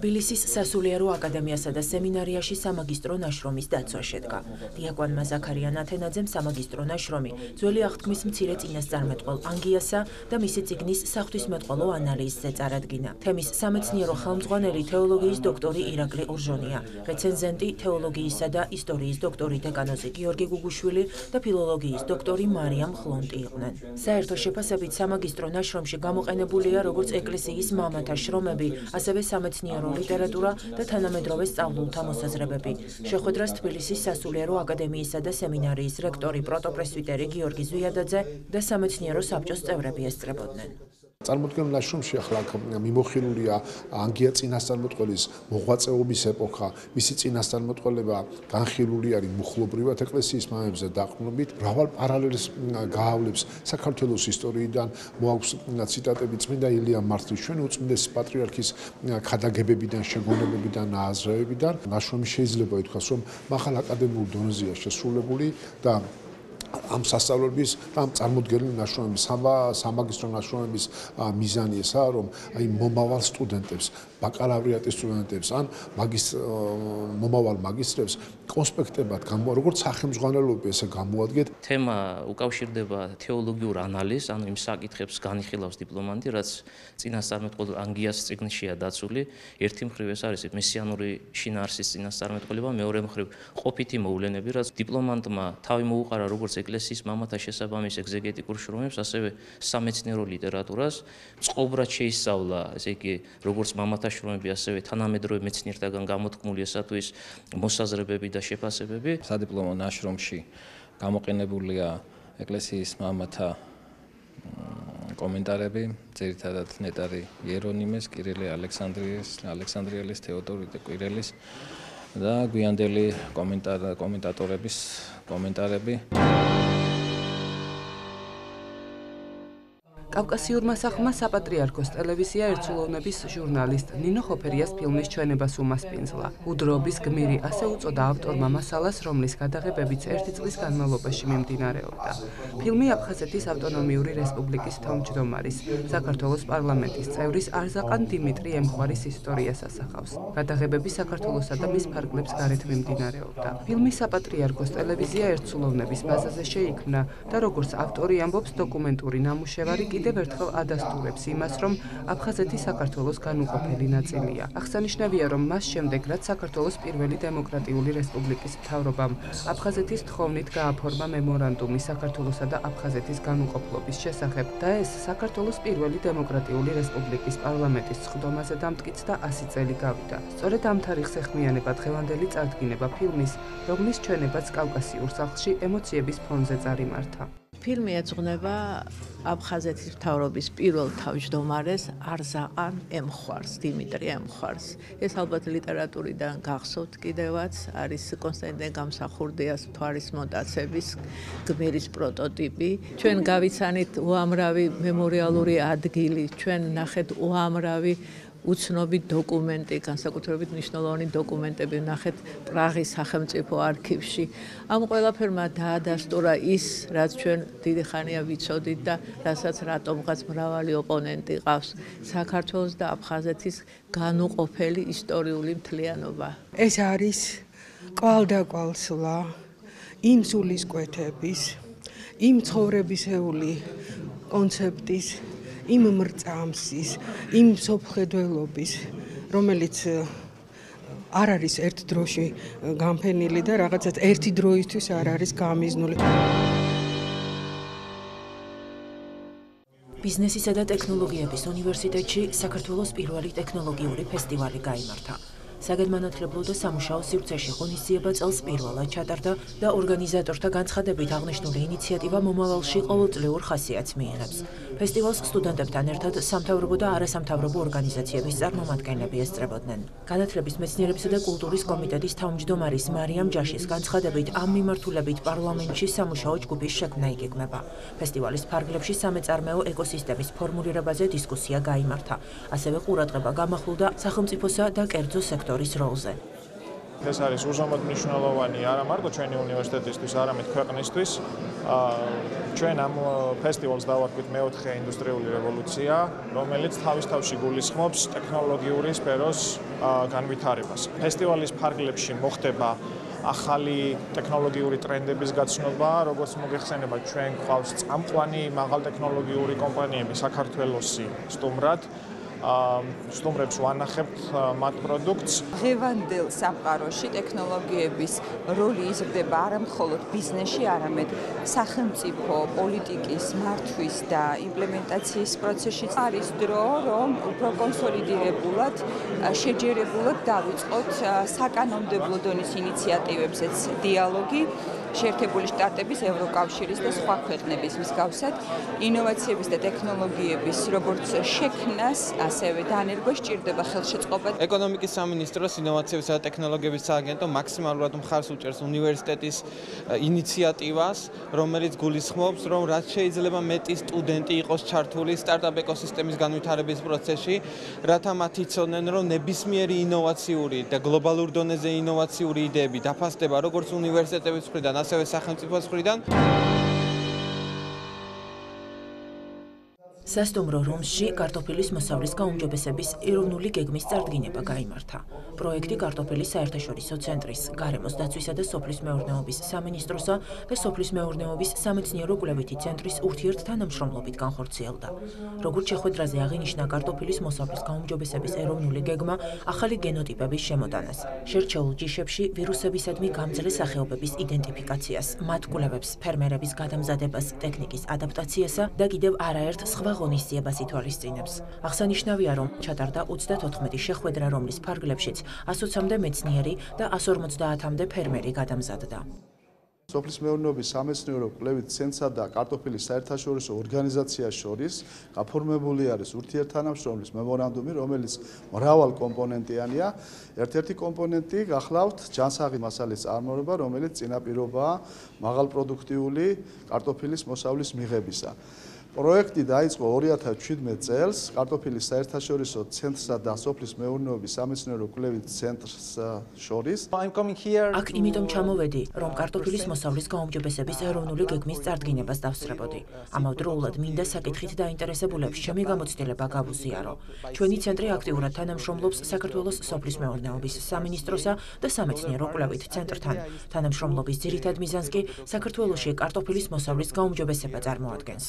თბილისის სასულიერო აკადემიასა და სემინარიაში სამაგისტრო ნაშრომის დაცვა შედგა. დიაკვანმა ზაქარია ნათენაძემ სამაგისტრო ნაშრომი ძველი აღთქმის მცირე წინასწარმეტყველ ანგიასა და მისი წიგნის საღვთისმეტყველო ანალიზზე წარადგინა. თემის სამეცნიერო ხელმძღვანელი თეოლოგიის დოქტორი ირაკლი ორჟონია, რეცენზენტი თეოლოგიისა და ისტორიის დოქტორი დეკანოზი გიორგი გუგუშვილი და ფილოლოგიის დოქტორი მარიამ ხლონტი იყვნენ. საერთო შეფასებით სამაგისტრო ნაშრომში გამოყენებულია როგორც ეკლესიის მამათა შრომები, ასევე სამეცნიერო ლიტერატურა და თანამედროვე სწავლულთა მოსაზრებები. შეხვედრას თბილისის სასულიერო აკადემიისა და სემინარიის რექტორი პროტოპრესვიტერი გიორგი ზვიადაძე და სამეცნიერო საბჭოს წევრები ესწრებოდნენ. წარმოდგენილ ნაშრომში ახლა მიმოხილულია ანგია წინასწარმეტყველის მოღვაწეობის ეპოქა, მისი წინასწარმეტყველება განხილული არის მუხლობრივად ეკლესიის მამებზე დაყრდნობით, მრავალ პარალელს გაავლებს საქართველოს ისტორიიდან, მოაქვს ციტატები წმინდა ილია მართლის ჩვენი უწმინდესი პატრიარქის ქადაგებებიდან, შეგონებებიდან, აზრებებიდან. ნაშრომი შეიძლება ითქვას, რომ მაღალ აკადემიურ დონეზეა შესრულებული და ამ სასწავლებლების და ამ წარმოდგენილი ნაშრომების სამაგისტრო ნაშრომების მიზანი ესაა, რომ აი მომავალ სტუდენტებს, ბაკალავრიატის სტუდენტებს ან მომავალ მაგისტრებს კონსპექტებად როგორც სახელმძღვანელოები ესე გამოადგეთ. თემა უკავშირდება თეოლოგიურ ანალიზს, ანუ იმ საკითხებს განიხილავს დიპლომანტი, რაც წინასწარმეტყველ ანგიას წიგნშია დაცული. ერთი მხრივ ეს არის მესიანური შინაარსის წინასწარმეტყველება, მეორე მხრივ ყოფითი მოვლენები, რაც დიპლომანტმა თავი მოუყარა როგორც ეკლესიის მამათა შესაბამის ეგზეგეტიკურ შრომებს, ასევე სამეცნიერო ლიტერატურას, წყობრად შეისწავლა, ესე იგი, როგორც მამათა შრომები, ასევე თანამედროვე მეცნიერთაგან გამოთქმული ესა თუ ის მოსაზრებები და შეფასებები. სადიპლომო ნაშრომში გამოყენებულია ეკლესიის მამათა კომენტარები, ძირითადად ნეტარი იერონიმეს, კირილე ალექსანდრიელის, თეოდორე კვირელის და გვიანდელი კომენტატორების კომენტარები. კავკასიურმა სახლმა საპატრიარქოს ტელევიზია ერთსულოვნების ჟურნალისტ ნინო ხოფერიას ფილმის ჩვენებას უმასპინძლა. უდროობის გმირი ასე უწოდა ავტორმა მასალას, რომლის გადაღებებიც 1 წლის განმავლობაში მიმდინარეობდა. ფილმი აფხაზეთის ავტონომიური რესპუბლიკის თავმჯდომარის, საქართველოს პარლამენტის წევრის არზაყან დიმიტრი ემხვარის ისტორიას ასახავს. გადაღებები საქართველოსა და მის ფარგლებს გარეთ მიმდინარეობდა. ფილმი საპატრიარქოს ტელევიზია ერთსულოვნების ბაზაზე შეიქმნა და როგორც ავტორი ამბობს, დოკუმენტური ნამუშევარი კიდევ ერთხელ ადასტურებს იმას, რომ აფხაზეთი საქართველოს განუყოფელი ნაწილია. აღსანიშნავია, რომ მას შემდეგ, რაც საქართველოს პირველი დემოკრატიული რესპუბლიკის მთავრობამ აფხაზეთის თხოვნით გააფორმა მემორანდუმი საქართველოსა და აფხაზეთის განუყოფლობის შესახებ და ეს საქართველოს პირველი დემოკრატიული რესპუბლიკის პარლამენტის სხდომაზე დამტკიცდა 100 წელი გავიდა. სწორედ ამ თარიღს ეხმიანება დღევანდელი წარდგინება ფილმის, რომლის ჩვენებაც კავკასიურ სახლში ემოციების ფონზე წარიმართა. ფილმი ეძღვნება აფხაზეთის მთავრობის პირველ თავმჯდომარეს არზაყან ემხვარს, დიმიტრი ემხვარს. ეს ალბათ ლიტერატურიდან გახსოვთ კიდევაც, არის კონსტანტინე გამსახურდიას მთვარის მონტაცების გმირის პროტოტიპი. ჩვენ გავიცანით უამრავი მემორიალური ადგილი, ჩვენ ნახეთ უამრავი უცნობი დოკუმენტი, განსაკუთრებით მნიშვნელოვანი დოკუმენტები ნახეთ პრაღის სახელმწიფო არქივში. ამ ყველაფერმა დაადასტურა ის, რაც ჩვენ დიდი ხანია ვიცოდით და რასაც რატომღაც მრავალი ოპონენტი ყავს, საქართველოს და აფხაზეთის განუყოფელი ისტორიული მთლიანობა. ეს არის კვალდაკვალსვლა იმ სულისკვეთების, იმ ცხოვრებისეული კონცეპტის, იმ მრწამსის, იმ სოფხედველობის, რომელიც არ არის ერთ დროში განფენილი და რაღაცაც ერთი დროისთვის არ არის გამიზნული. ბიზნესისა და ტექნოლოგიების უნივერსიტეტში საქართველოს პირველი ტექნოლოგიური ფესტივალი გაიმართა. საგანმანათლებლო და სამუშაო სივრცეში ღონისძიება წელს პირველად ჩატარდა და ორგანიზატორთა განცხადებით აღნიშნული ინიციატივა მომავალში ყოველწლიურ ხასიათს მიიღებს. ფესტივალს სტუდენტებთან ერთად სამთავრობო და არასამთავრობო ორგანიზაციების წარმომადგენლები ესწრებოდნენ. განათლების, მეცნიერებისა და კულტურის კომიტეტის თავმჯდომარის მარიამ ჯაშის განცხადებით, ამ მიმართულებით პარლამენტში სამუშაო ჯგუფის შექმნა იგეგმება. ფესტივალის ფარგლებში სამეწარმეო ეკოსისტემის ფორმულირებაზე დისკუსია გაიმართა. ასევე ყურადღება გამახვილდა სახელმწიფოსა და კერძო სექტორის როლზე. ეს არის უზომოდ მნიშვნელოვანი არა მარტო ჩვენი უნივერსიტეტისთვის, არამედ ქვეყნისთვის. ჩვენ ამ ფესტივალს დავარქვით მეოთხე ინდუსტრიული რევოლუცია, რომელიც თავის-თავში გულისხმობს ტექნოლოგიური სფეროს განვითარებას. ფესტივალის ფარგლებში მოხდება ახალი ტექნოლოგიური ტრენდების გაცნობა, როგორც მოგეხსენება, ჩვენ გვყავს წამყვანი მაღალტექნოლოგიური კომპანიები საქართველოსი სტუმრად. სტუმრებს ვანახებთ მათ პროდუქტს. დღევანდელ სამყაროში ტექნოლოგიების როლი იზრდება არა მხოლოდ ბიზნესში, არამედ სახელმწიფო პოლიტიკის მართვის და იმპლემენტაციის პროცესში. არის დრო, რომ უფრო კონსოლიდირებულად, შეჯერებულად დავიწყოთ საკანონმდებლო დონის ინიციატივებზეც დიალოგი. შეერთებული შტატების, ევროკავშირის და სხვა ქვეყნების მსგავსად ინოვაციების და ტექნოლოგიების როგორც შექმნას, ასევე დანერგვას სჭირდება ხელშეწყობა. ეკონომიკის სამინისტროს ინოვაციებისა და ტექნოლოგიების სააგენტო მაქსიმალურად მხარს უჭერს უნივერსიტეტის ინიციატივას, რომელიც გულისხმობს, რომ რაც შეიძლება მეტი სტუდენტი იყოს ჩართული სტარტაპ ეკოსისტემის განვითარების პროცესში, რათა მათ იცოდნენ, რომ ნებისმიერი ინოვაციური და გლობალურ დონეზე ინოვაციური იდეები დაფასდება როგორც უნივერსიტეტების მხრიდან, ასევე სახელმწიფოს მხრიდან. სასტუმრო რომსში კარტოფილის მოსავლის გაუმჯობესების ეროვნული გეგმის წარდგინება გაიმართა. პროექტი კარტოფილის საერთაშორისო ცენტრის, გარემოს დაცვისა და სოფლის მეურნეობის სამინისტროსა და სოფლის მეურნეობის სამეცნიერო-კვლევითი ცენტრის ურთიერთთანამშრომლობით განხორციელდა. როგორც შეხვედრაზე აღინიშნა, კარტოფილის მოსავლის გაუმჯობესების ეროვნული გეგმა ახალი გენოტიპების შემოტანას, შერჩეულ ჯიშებში ვირუსებისადმი გამძლე სახეობების იდენტიფიკაციას, მათ კვლევებს, ფერმერების გადამზადებას, ტექნიკის ადაპტაციასა და კიდევ არაერთ სხვა ღონისძიებას ითვალისწინებს. აღსანიშნავია, რომ ჩატარდა 34 შეხვედრა, რომლის ფარგლებშიც 120-მდე მეცნიერი და 150-მდე ფერმერი გადამზადდა. სოფლის მეურნეობის სამეცნიერო კვლევით ცენტრსა და კარტოფილის საერთაშორისო ორგანიზაციას შორის გაფორმებული არის ურთიერთთანამშრომლის მემორანდუმი, რომელიც მრავალ კომპონენტიანია. ერთ-ერთი კომპონენტი გახლავთ ჯანსაღი მასალის წარმოება, რომელიც წინაპირობაა მაღალპროდუქტიული კარტოფილის მოსავლის მიღებისა. პროექტი დაიწყო 2017 წელს კარტოფილის საერთაშორისო ცენტრსა და სოფლის მეურნეობის სამეცნიერო კვლევით ცენტრს შორის. აქ იმიტომ ჩამოვედი, რომ კარტოფილის მოსავლის გაუმჯობესების ეროვნული გეგმის წარდგინებას დავსწრებოდი. ამავდროულად მინდა საკითხით დაინტერესებულებს ჩემი გამოცდილება გავუზიარო. ჩვენი ცენტრი აქტიურად თანამშრომლობს საქართველოს სოფლის მეურნეობის სამინისტროსა და სამეცნიერო კვლევით ცენტრთან. თანამშრომლობის ძირითად მიზანს კი საქართველოში კარტოფილის მოსავლის გაუმჯობესება წარმოადგენს.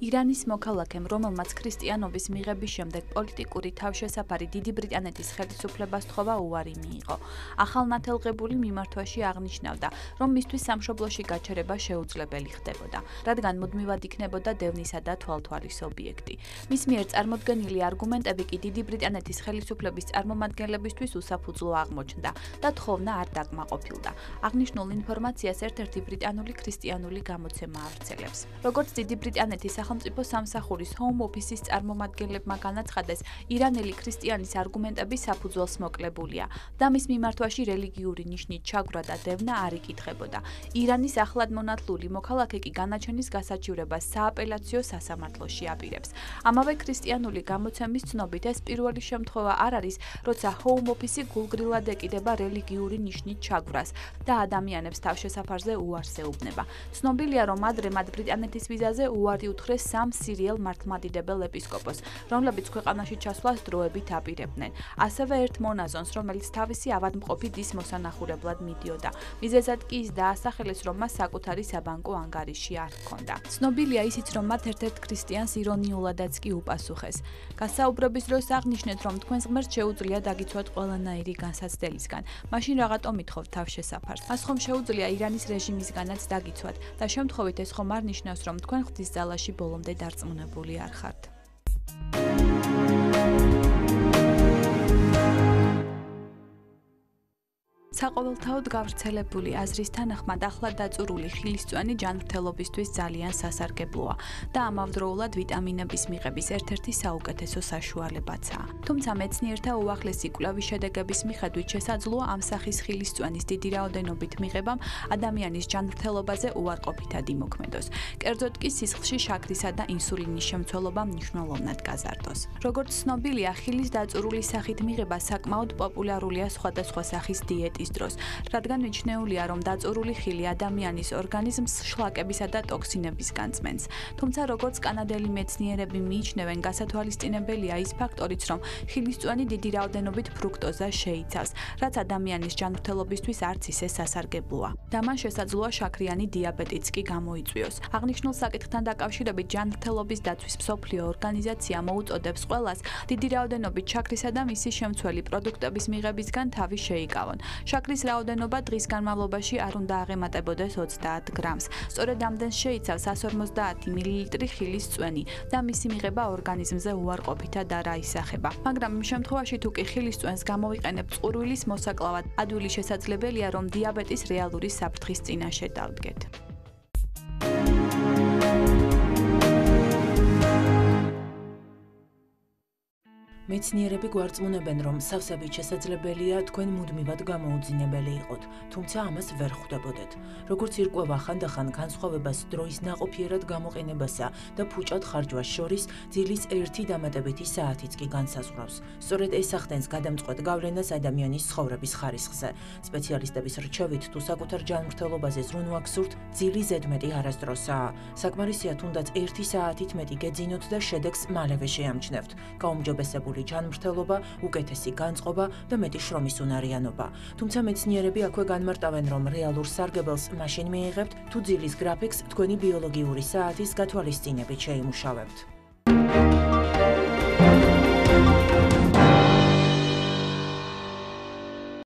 ირანის მოქალაქემ, რომელმაც ქრისტიანობის მიღების შემდეგ პოლიტიკური თავშესაფარი დიდი ბრიტანეთის ხელისუფლებას თხოვა, უარი მიიღო. ახალნათელღებული მიმართვაში აღნიშნავდა, რომ მისთვის სამშობლოში გაჩერება შეუძლებელი ხდებოდა, რადგან მუდმივად იქნებოდა დევნისა და თვალთვალის ობიექტი. მის მიერ წარმოდგენილი არგუმენტები კი დიდი ბრიტანეთის ხელისუფლების წარმომადგენლებისთვის უსაფუძვლო აღმოჩნდა და თხოვნა არ დაკმაყოფილდა. აღნიშნულ ინფორმაციას ერთ-ერთი ბრიტანული ქრისტიანული გამოცემა ავრცელებს. როგორც დიდი ბრიტანეთის სახელმწიფო სამსახურის Home Office-ის წარმომადგენლებმა განაცხადეს, ირანელი ქრისტიანის არგუმენტები საფუძველს მოკლებულია და მის მიმართვაში რელიგიური ნიშნით ჩაგვრა და დევნა არ იკითხებოდა. ირანის ახლად მონათლული მოქალაქე კი განაჩენის გასაჩივრებას სააპელაციო სასამართლოში აპირებს. ამავე ქრისტიანული გამოცემის ცნობით, ეს პირველი შემთხვევა არ არის, როცა Home Office გულგრილად ეკიდება რელიგიური ნიშნით ჩაგვრას და ადამიანებს თავშესაფარზე უარს ეუბნება. ცნობილია, რომ ადრე მათ ბრიტანეთის ვიზაზე უარი უთხრეს 3 სირიელ მართლმადიდებელ ეპისკოპოსს, რომლებიც ქვეყანაში ჩასვლას დროებით აპირებდნენ. ასევე ერთ მონაზონს, რომელიც თავისი ავადმყოფი დის მოსანახულებლად მიდიოდა. მიზეზად კი ის დაასახელეს, რომ მას საკუთარი საბანკო ანგარიში არ ჰქონდა. ცნობილია ისიც, რომ მათ ერთ-ერთ ქრისტიანს ირონიულადაც კი უპასუხეს. გასაუბრების დროს აღნიშნეთ, რომ თქვენს ღმერთს შეუძლია დაგიცვათ ყველანაირი განსაცდელისგან. მაშინ რაღაცომ ითხოვთ თავშესაფარს. მას ხომ შეუძლია ირანის რეჟიმისგანაც დაგიცვათ და შემთხვევით ეს ხომ არ ნიშნავს, რომ თქვენ ღვთისძალაში ბოლომდე დარწმუნებული არ ხართ. საყოველთაოდ გავრცელებული აზრის თანახმად ახლა დაწურული ხილისწვენი ჯანმრთელობისთვის ძალიან სასარგებლოა და ამავდროულად ვიტამინების მიღების ერთ-ერთი საუკეთესო საშუალებაცაა. თუმცა მეცნიერთა უახლესი კვლევის შედეგების მიხედვით შესაძლოა ამ სახის ხილისწვენის დიდი რაოდენობით მიღებამ ადამიანის ჯანმრთელობაზე უარყოფითად იმოქმედოს. კერძოდ კი სისხლში შაქრისა და ინსულინის შემცველობა მნიშვნელოვნად გაზარდოს. როგორც ცნობილია, ხილის დაწურული სახით მიღება საკმაოდ პოპულარულია სხვადასხვა სახის დიეტის დროს, რადგან მიჩნეულია, რომ დაწურული ხილი ადამიანის ორგანიზმს შლაკებისა და ტოქსინების განწმენს. თუმცა, როგორც კანადელი მეცნიერები მიიჩნევენ, გასათვალისწინებელია ის ფაქტორიც, რომ ხილისწვენი დიდი რაოდენობით ფრუქტოზას შეიცავს, რაც ადამიანის ჯანმრთელობისთვის არც ისე სასარგებლოა. და მან შესაძლოა შაქრიანი დიაბეტიც კი გამოიწვიოს. აღნიშნულ საკითხთან დაკავშირებით ჯანმრთელობის დაცვის მსოფლიო ორგანიზაცია მოუწოდებს ყველას დიდი რაოდენობით შაქრისა და მისი შემცველი პროდუქტების მიღებისგან თავი შეიკავონ. შაქრის რაოდენობა დღის განმავლობაში არ უნდა აღემატებოდეს 30 გრამს. სწორედ ამდენს შეიცავს 150 მილილიტრი ხილის წვენი და მისი მიღება ორგანიზმზე უარყოფითად არ აისახება. მაგრამ იმ შემთხვევაში თუ კი ხილის წვენს გამოვიყენებთ წყურვილის მოსაკლავად, ადვილი შესაძლებელია, რომ დიაბეტის რეალური საფრთხის წინაშე დავდგეთ. მეცნიერები გვარწმუნებენ, რომ სავსებით შესაძლებელია თქვენ მუდმივად გამოუძინებელი იყოთ, თუმცა ამას ვერ ხვდებოდეთ. როგორც ირკვევა ხანდახან განსხვავებას დროის ნაყოფიერად გამოყენებასა და ფუჭად ხარჯვას შორის, ძილის ერთი დამატებითი საათიც კი განსაზღვრავს. სწორედ ეს ახდენს გადამწყვეტ გავლენას ადამიანის ცხოვრების ხარისხზე. სპეციალისტების რჩევით, თუ საკუთარ ჯანმრთელობაზე ზრუნვა გსურთ, ძილი ზედმეტი არასდროსაა. საკმარისია თუნდაც 1 საათით მეტი გეძინოთ და შედეგს მალევე შეამჩნევთ. გაუმჯობესებული ჯანმრთელობა, უკეთესი განწყობა და მეტი შრომის უნარიანობა. თუმცა მეცნიერები აქვე განმარტავენ, რომ რეალურ სარგებელს მაშინ მიიღებთ, თუ ძილის გრაფიკს თქვენი ბიოლოგიური საათის გათვალისწინებით შეიმუშავებთ.